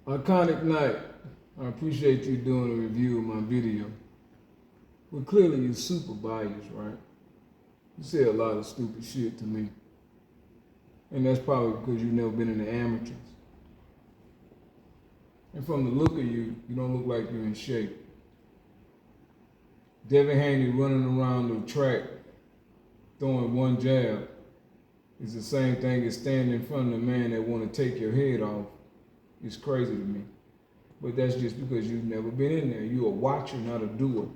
Iconic Night. I appreciate you doing a review of my video. But clearly you're super biased, right? You say a lot of stupid shit to me. And that's probably because you've never been in the amateurs. And from the look of you, you don't look like you're in shape. Devin Haney running around the track throwing one jab is the same thing as standing in front of the man that want to take your head off. It's crazy to me. But that's just because you've never been in there. You're a watcher, not a doer.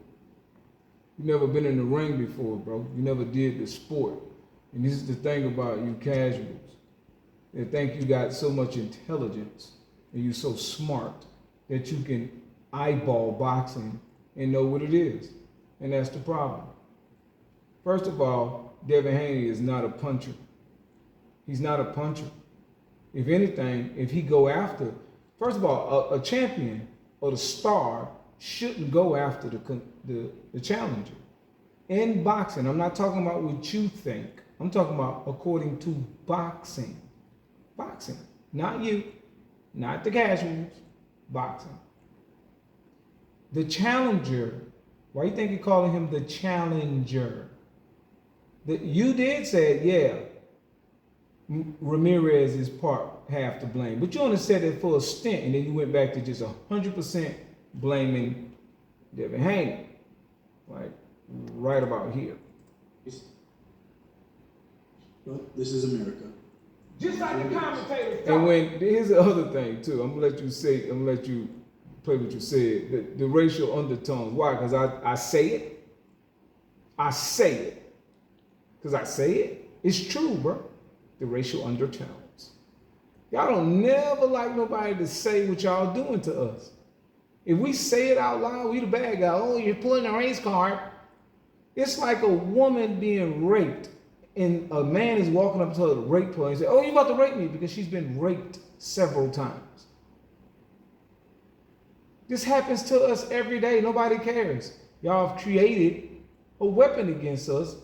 You've never been in the ring before, bro. You never did the sport. And this is the thing about you casuals. They think you got so much intelligence and you're so smart that you can eyeball boxing and know what it is. And that's the problem. First of all, Devin Haney is not a puncher. He's not a puncher. If anything, if he go after, first of all, a champion or the star shouldn't go after the challenger. In boxing, I'm not talking about what you think. I'm talking about according to boxing. Boxing. Not you, not the casuals, boxing. The challenger, why you think you're calling him the challenger? You did say, yeah, Ramirez is half to blame. But you only said it for a stint, and then you went back to just 100% blaming Devin Haney. Like, right about here. Well, this is America. Just like the commentators. And here's the other thing too. I'm gonna let you play what you said. The racial undertones. Why? Because I say it. I say it. Because I say it. It's true, bro. The racial undertones. Y'all don't never like nobody to say what y'all doing to us. If we say it out loud, we the bad guy. Oh, you're pulling a race card. It's like a woman being raped and a man is walking up to her to rape her and say, oh, you about to rape me, because she's been raped several times. This happens to us every day. Nobody cares. Y'all have created a weapon against us,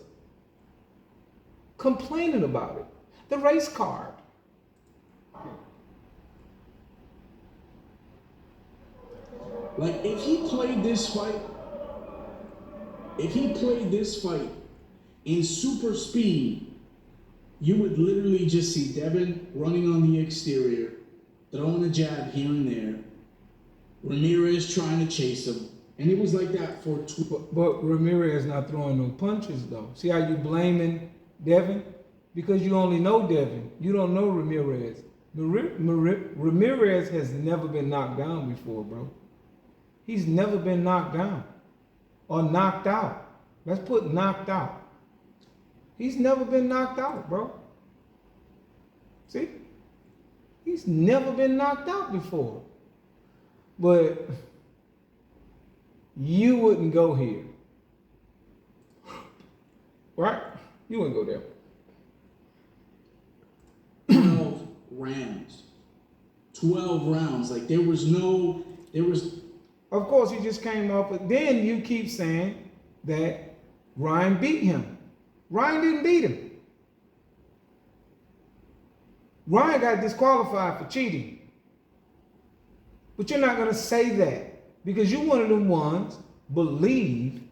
complaining about it. The race card. Like, if he played this fight in super speed, you would literally just see Devin running on the exterior, throwing a jab here and there, Ramirez trying to chase him, and it was like that for two. But Ramirez not throwing no punches, though. See how you blaming Devin? Because you only know Devin. You don't know Ramirez. Ramirez has never been knocked down before, bro. He's never been knocked down or knocked out. Let's put knocked out. He's never been knocked out, bro. See? He's never been knocked out before. But you wouldn't go here. Right? You wouldn't go there. 12 rounds. 12 rounds. Like, there was. Of course, he just came off, but then you keep saying that Ryan beat him. Ryan didn't beat him. Ryan got disqualified for cheating. But you're not going to say that because you're one of the ones believe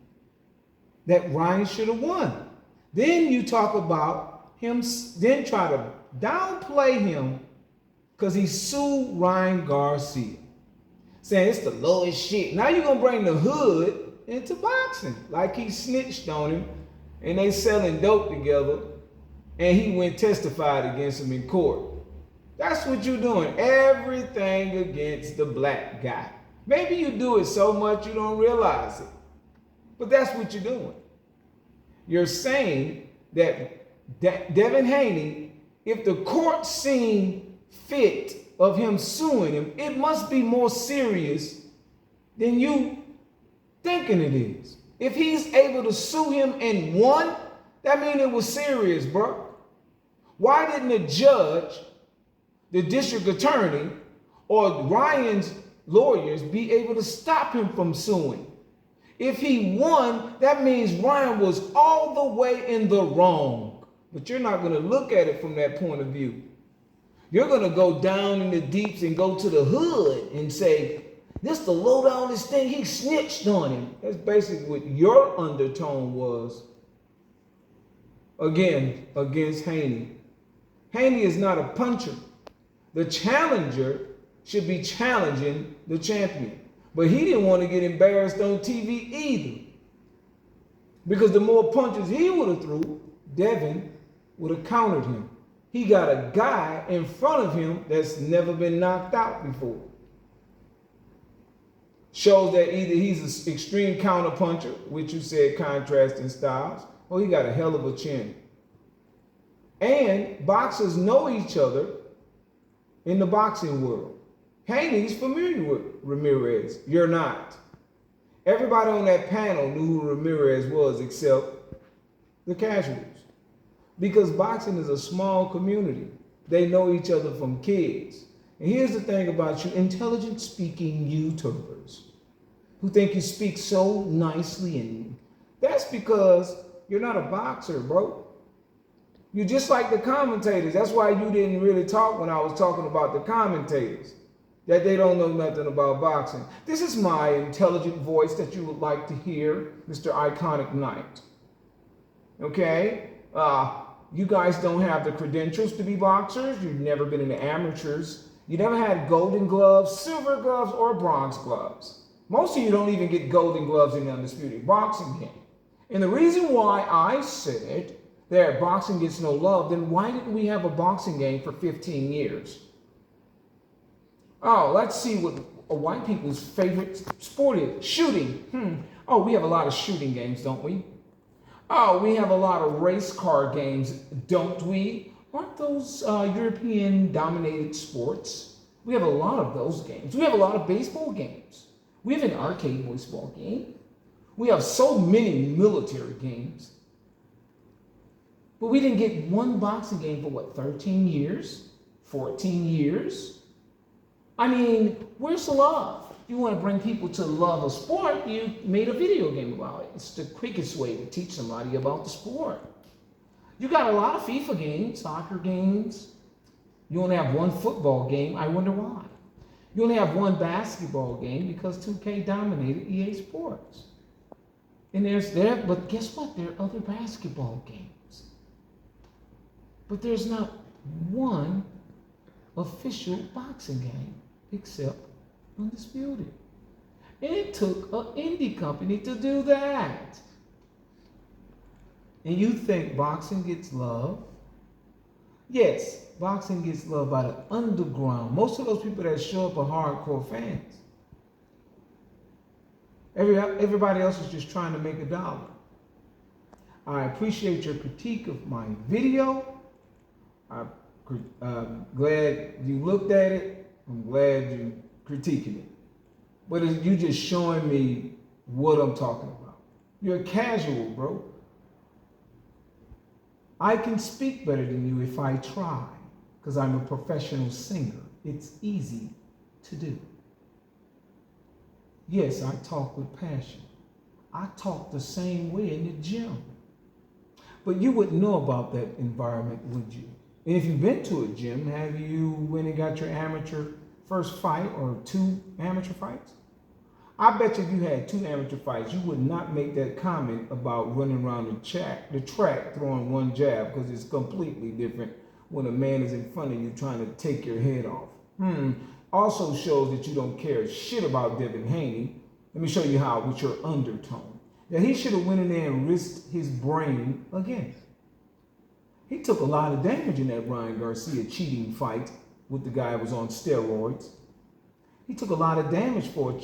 that Ryan should have won. Then you talk about him, then try to downplay him because he sued Ryan Garcia. Saying it's the lowest shit. Now you're going to bring the hood into boxing. Like he snitched on him and they selling dope together and he went testified against him in court. That's what you're doing. Everything against the black guy. Maybe you do it so much you don't realize it. But that's what you're doing. You're saying that Devin Haney, if the court seen fit of him suing him, it must be more serious than you thinking it is. If he's able to sue him and won, that means it was serious, bro. Why didn't the judge, the district attorney, or Ryan's lawyers be able to stop him from suing? If he won, that means Ryan was all the way in the wrong. But you're not going to look at it from that point of view. You're going to go down in the deeps and go to the hood and say, this the low down this thing, he snitched on him. That's basically what your undertone was, again, against Haney. Haney is not a puncher. The challenger should be challenging the champion. But he didn't want to get embarrassed on TV either. Because the more punches he would have threw, Devin would have countered him. He got a guy in front of him that's never been knocked out before. Shows that either he's an extreme counter puncher, which you said contrasting styles, or he got a hell of a chin. And boxers know each other in the boxing world. Haney's familiar with Ramirez. You're not. Everybody on that panel knew who Ramirez was except the casuals. Because boxing is a small community. They know each other from kids. And here's the thing about you intelligent speaking YouTubers who think you speak so nicely, and that's because you're not a boxer, bro. You're just like the commentators. That's why you didn't really talk when I was talking about the commentators, that they don't know nothing about boxing. This is my intelligent voice that you would like to hear, Mr. Iconic Knight. Okay? You guys don't have the credentials to be boxers. You've never been in the amateurs. You never had golden gloves, silver gloves, or bronze gloves. Most of you don't even get golden gloves in the undisputed boxing game. And the reason why I said that boxing gets no love, then why didn't we have a boxing game for 15 years? Oh, let's see what white people's favorite sport is. Shooting. Oh, we have a lot of shooting games, don't we? Oh, we have a lot of race car games, don't we? Aren't those European-dominated sports? We have a lot of those games. We have a lot of baseball games. We have an arcade baseball game. We have so many military games. But we didn't get one boxing game for, what, 13 years? 14 years? I mean, where's the love? You want to bring people to love a sport, you made a video game about it. It's the quickest way to teach somebody about the sport. You got a lot of FIFA games, soccer games. You only have one football game. I wonder why. You only have one basketball game because 2K dominated EA Sports. And but guess what? There are other basketball games. But there's not one official boxing game except Undisputed. And it took an indie company to do that. And you think boxing gets love? Yes, boxing gets love by the underground. Most of those people that show up are hardcore fans. Everybody else is just trying to make a dollar. I appreciate your critique of my video. I'm glad you looked at it. I'm glad you critiquing it. But you just showing me what I'm talking about. You're casual, bro. I can speak better than you if I try, because I'm a professional singer. It's easy to do. Yes, I talk with passion. I talk the same way in the gym. But you wouldn't know about that environment, would you? And if you've been to a gym, have you went and got your amateur first fight or 2 amateur fights? I bet you if you had 2 amateur fights, you would not make that comment about running around the track throwing one jab, because it's completely different when a man is in front of you trying to take your head off. Also shows that you don't care shit about Devin Haney. Let me show you how with your undertone. That he should have went in there and risked his brain again. He took a lot of damage in that Ryan Garcia cheating fight with the guy who was on steroids. He took a lot of damage from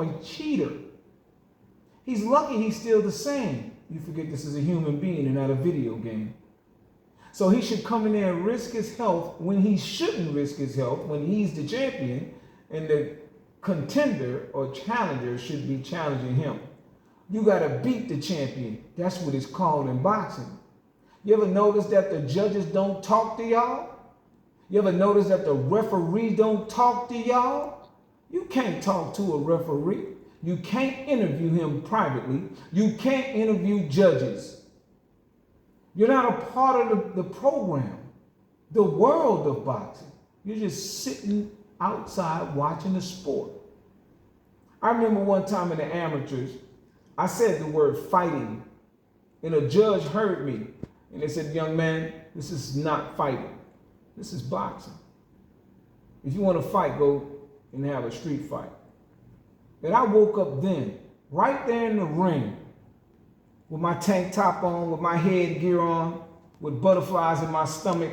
a cheater. He's lucky he's still the same. You forget this is a human being and not a video game. So he should come in there and risk his health when he shouldn't risk his health, when he's the champion and the contender or challenger should be challenging him. You got to beat the champion. That's what it's called in boxing. You ever notice that the judges don't talk to y'all? You ever notice that the referee don't talk to y'all? You can't talk to a referee. You can't interview him privately. You can't interview judges. You're not a part of the program. the world of boxing. You're just sitting outside watching the sport. I remember one time in the amateurs, I said the word fighting, and a judge heard me, and they said, young man, this is not fighting. This is boxing. If you want to fight, go and have a street fight. And I woke up then, right there in the ring, with my tank top on, with my headgear on, with butterflies in my stomach,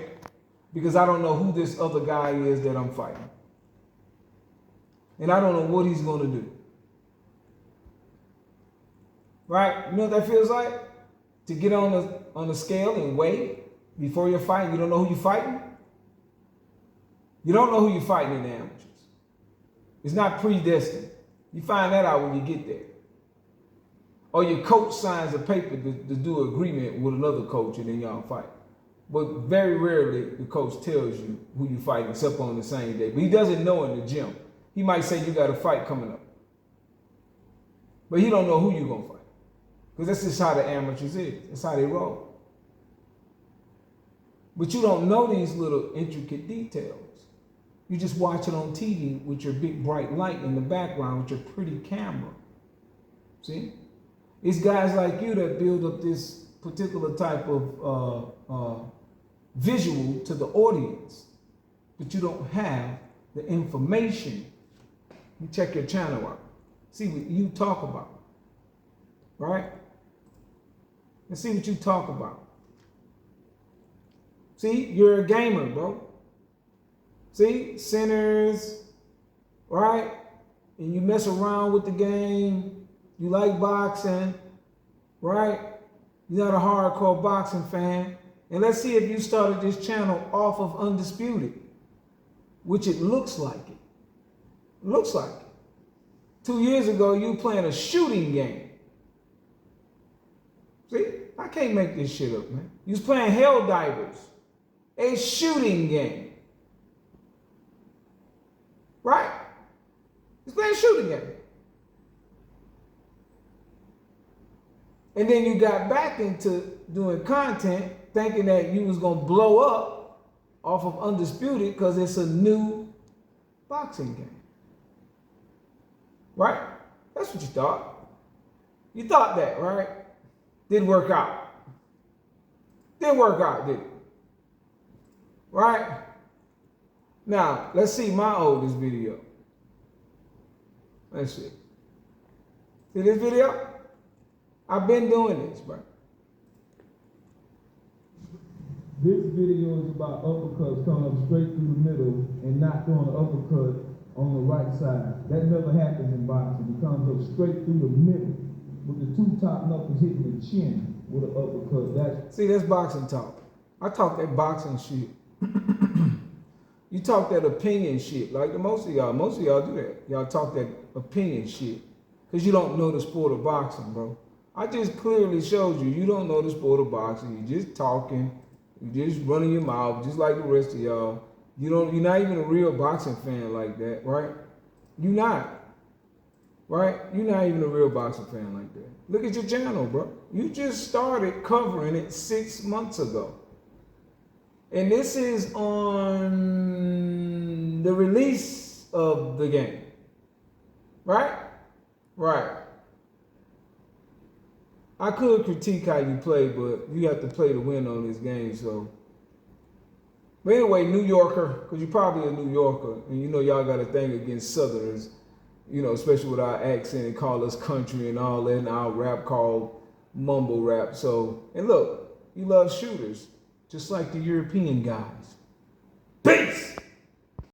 because I don't know who this other guy is that I'm fighting. And I don't know what he's going to do. Right? You know what that feels like? To get on the scale and weigh before you're fighting. You don't know who you're fighting? You don't know who you're fighting in the amateurs. It's not predestined. You find that out when you get there. Or your coach signs a paper to do an agreement with another coach and then y'all fight. But very rarely the coach tells you who you fight except on the same day. But he doesn't know in the gym. He might say you got a fight coming up. But he don't know who you're going to fight. Because that's just how the amateurs is. That's how they roll. But you don't know these little intricate details. You just watch it on TV with your big bright light in the background with your pretty camera. See? It's guys like you that build up this particular type of visual to the audience, but you don't have the information. You check your channel out. See what you talk about. Right? And see what you talk about. See, you're a gamer, bro. See, centers, right? And you mess around with the game. You like boxing, right? You're not a hardcore boxing fan. And let's see if you started this channel off of Undisputed, which it looks like it. Looks like it. 2 years ago, you playing a shooting game. See, I can't make this shit up, man. You was playing Helldivers, a shooting game. Right? You was playing a shooting game. And then you got back into doing content thinking that you was going to blow up off of Undisputed because it's a new boxing game. Right? That's what you thought. You thought that, right? Didn't work out. Didn't work out, did it? Right? Now, let's see my oldest video. Let's see. See this video? I've been doing this, bro. This video is about uppercuts coming up straight through the middle and not throwing an uppercut on the right side. That never happens in boxing. It comes up straight through the middle with the two top knuckles hitting the chin with an uppercut. See, that's boxing talk. I talk that boxing shit. You talk that opinion shit. Like most of y'all do that. Y'all talk that opinion shit because you don't know the sport of boxing, bro. I just clearly showed you, you don't know the sport of boxing. You're just talking. You're just running your mouth, just like the rest of y'all. You're not even a real boxing fan like that, right? You're not. Right? You're not even a real boxing fan like that. Look at your channel, bro. You just started covering it 6 months ago. And this is on the release of the game. Right? Right. I could critique how you play, but you have to play to win on this game, so. But anyway, New Yorker, because you're probably a New Yorker, and you know y'all got a thing against Southerners, you know, especially with our accent and call us country and all that, and our rap called mumble rap. So, and look, you love shooters, just like the European guys. Peace!